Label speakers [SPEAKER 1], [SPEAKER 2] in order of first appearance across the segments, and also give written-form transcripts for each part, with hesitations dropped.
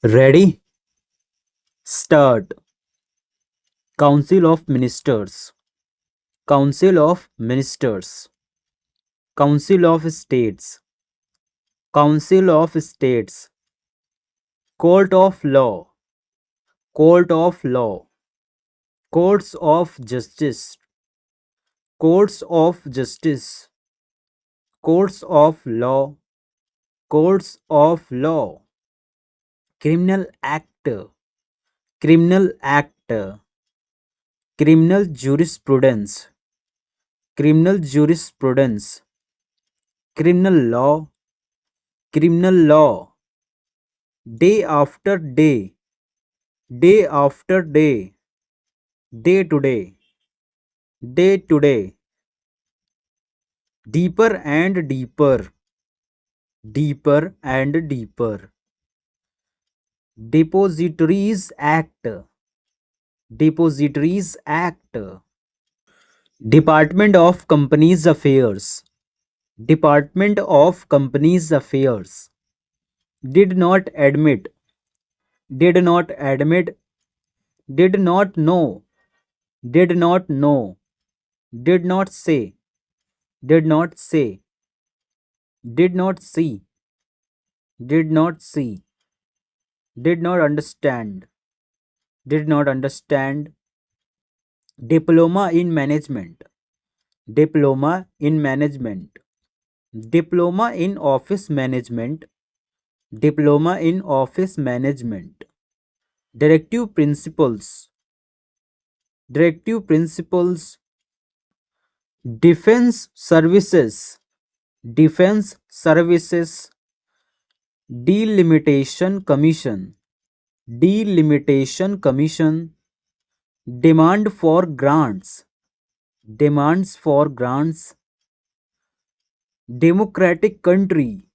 [SPEAKER 1] Ready? Start. Council of Ministers. Council of Ministers. Council of States. Council of States. Court of Law. Court of Law. Courts of Justice. Courts of Justice. Courts of Law. Courts of Law. Criminal Act. Criminal Act. Criminal Jurisprudence. Criminal Jurisprudence. Criminal Law. Criminal Law. Day after day. Day after day. Day to day. Day to day. Deeper and deeper. Deeper and deeper. Depositories Act. Depositories Act. Department of Companies Affairs. Department of Companies Affairs. Did not admit. Did not admit. Did not know. Did not know. Did not say. Did not say. Did not see. Did not see. Did not understand. Did not understand. Diploma in Management. Diploma in Management. Diploma in Office Management. Diploma in Office Management. Directive Principles. Directive Principles. Defense Services. Defense Services. Delimitation Commission. Delimitation Commission. Demand for grants. Demands for grants. Democratic country.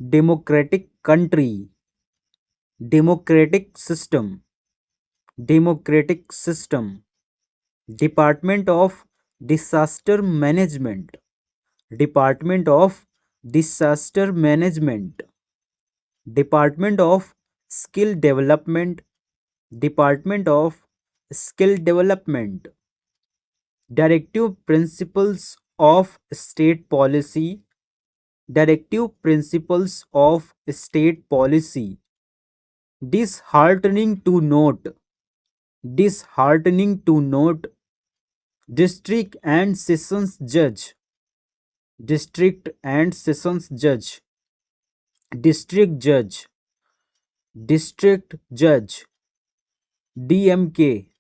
[SPEAKER 1] Democratic country. Democratic system. Democratic system. Department of Disaster Management. Department of Disaster Management. Department of Skill Development. Department of Skill Development. Directive Principles of State Policy. Directive Principles of State Policy. Disheartening to note. Disheartening to note. District and Sessions Judge. District and Sessions Judge. District Judge. District Judge. DMK.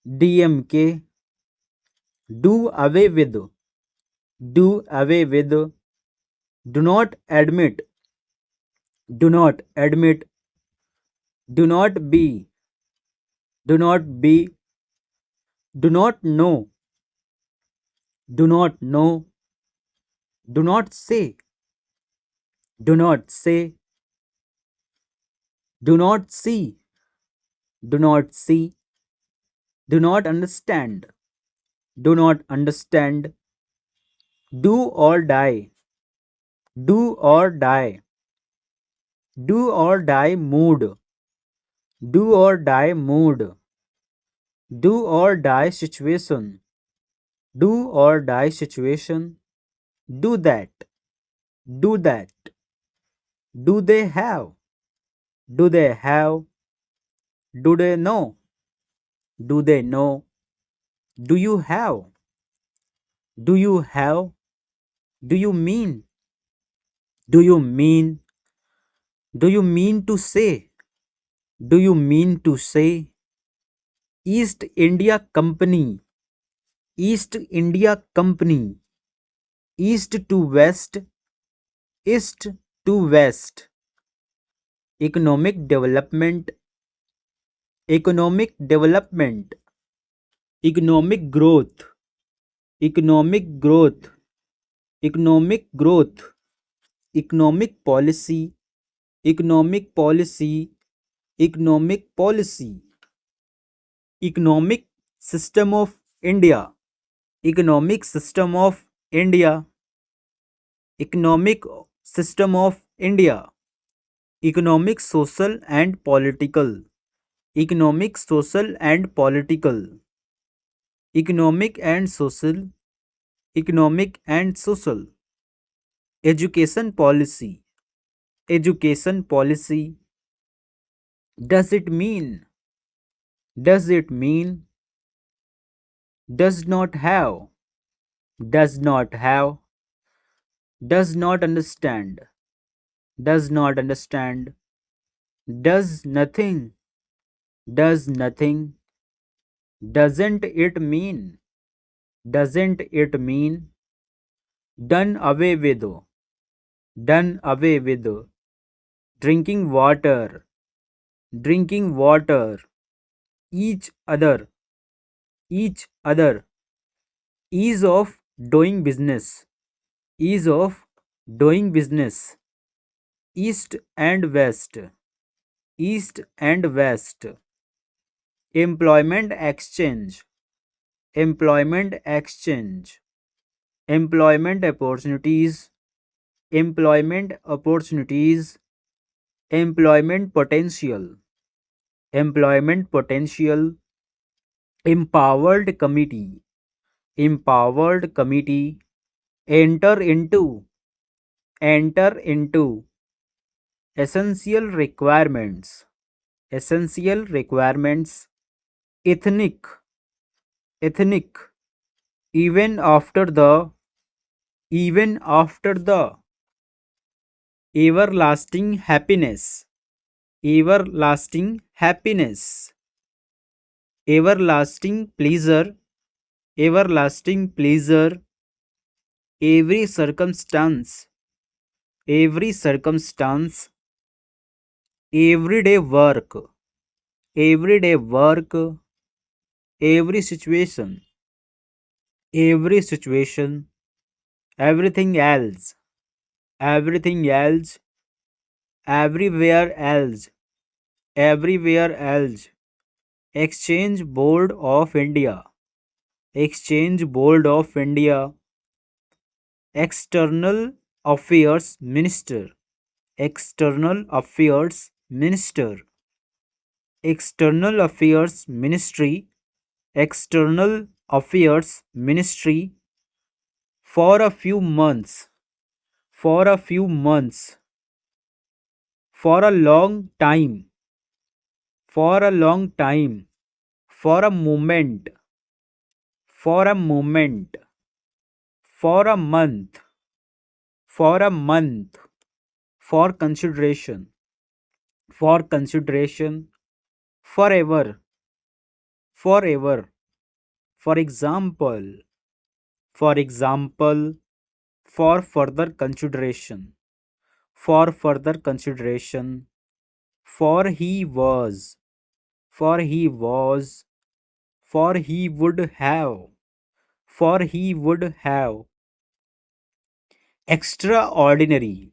[SPEAKER 1] DMK. Do away with. Do away with. Do not admit. Do not admit. Do not be. Do not be. Do not know. Do not know. Do not say. Do not say. Do not see. Do not see. Do not understand. Do not understand. Do or die. Do or die. Do or die mood. Do or die mood. Do or die situation. Do or die situation. Do that. Do that. Do they have? Do they have? Do they know? Do they know? Do you have? Do you have? Do you mean? Do you mean? Do you mean to say? Do you mean to say? East India Company. East India Company. East to West. East to West. Economic development. Economic development. Economic growth. Economic growth. Economic growth. Economic policy. Economic policy. Economic policy. Economic system of India. Economic system of India. Economic system of India. economic, social, and political, economic, social, and political, economic and social, economic and social, education policy, education policy, does it mean, does it mean, does not have, does not have, does not understand, does not understand, does nothing, does nothing, doesn't it mean, doesn't it mean, done away with, done away with, drinking water, drinking water, each other, each other, ease of doing business, ease of doing business, east and west, east and west, employment exchange, employment exchange, employment opportunities, employment opportunities, employment potential, employment potential, empowered committee, empowered committee, enter into, enter into, essential requirements, essential requirements, ethnic, ethnic, even after the, even after the, everlasting happiness, everlasting happiness, everlasting pleasure, everlasting pleasure, every circumstance, every circumstance, everyday work, everyday work, every situation, every situation, everything else, everything else, everywhere else, everywhere else, exchange board of India, exchange board of India, external affairs minister, external affairs minister, external affairs ministry, external affairs ministry, for a few months, for a few months, for a long time, for a long time, for a moment, for a moment, for a month, for a month, for consideration, for consideration, forever, forever, for example, for example, for further consideration, for further consideration, for he was, for he was, for he would have, for he would have, extraordinary,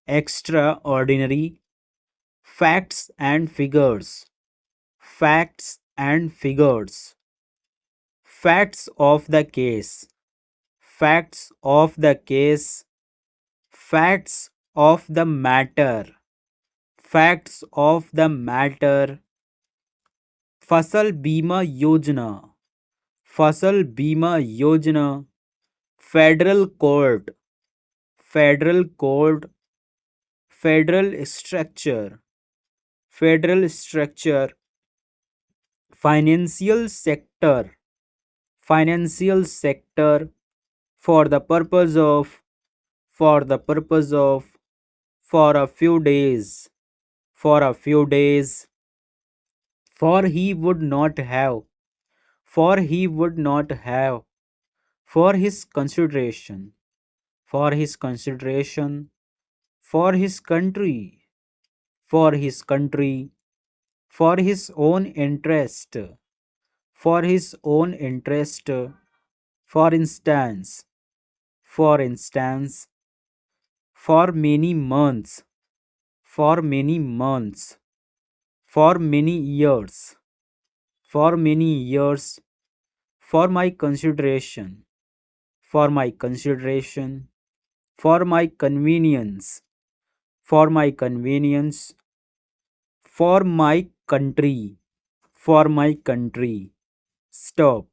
[SPEAKER 1] extraordinary, facts and figures, facts and figures, facts of the case, facts of the case, facts of the matter, facts of the matter, फसल बीमा योजना, फसल बीमा योजना, federal court, federal court, federal structure, federal structure, financial sector, financial sector, for the purpose of, for the purpose of, for a few days, for a few days, for he would not have, for he would not have, for his consideration, for his consideration, for his country, for his country, for his own interest, for his own interest, for instance, for instance, for many months, for many months, for many years, for many years, for my consideration, for my consideration, for my convenience, for my convenience, for my country, for my country. Stop.